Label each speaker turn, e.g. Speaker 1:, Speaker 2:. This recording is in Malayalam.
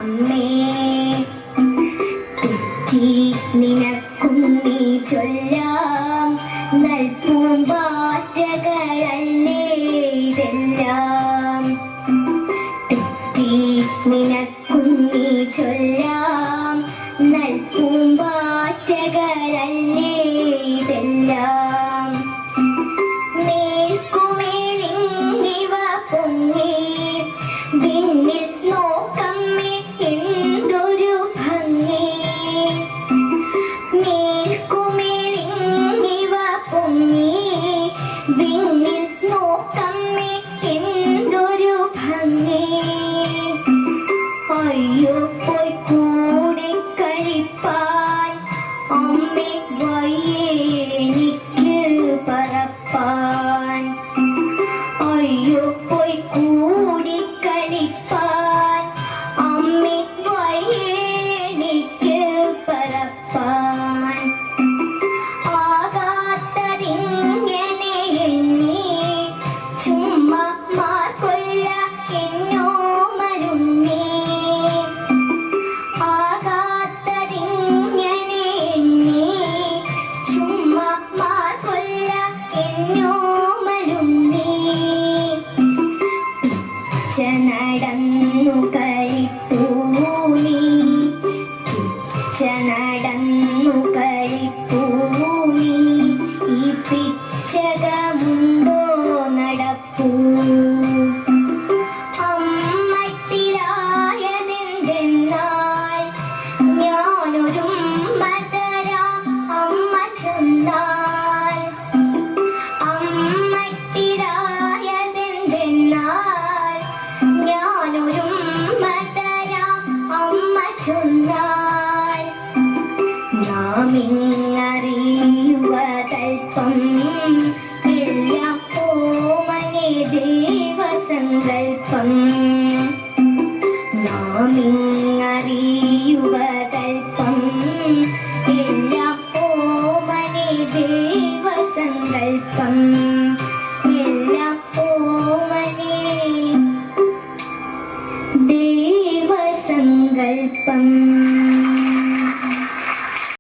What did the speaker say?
Speaker 1: അമ്മേ തെറ്റി നിനക്കും നീ ചൊല്ലാം നൽപൂമ്പാറ്റകളല്ലേ ഇതെല്ലാം. തെറ്റി നിനക്കും നീ ചൊല്ലാം നൽപൂമ്പാറ്റകളല്ലേ ഇതെല്ലാം. മേൽക്കുമേലിങ്ങിവ പൊങ്ങി വിണ്ണിൽ നോക്കമ്മേ എന്തൊരു ഭംഗി. മേൽക്കുമേലിങ്ങിവ പൊങ്ങി വിണ്ണിൽ നോക്കമ്മേ എന്തൊരു ഭംഗി. അയ്യോ പോയിക്കൂ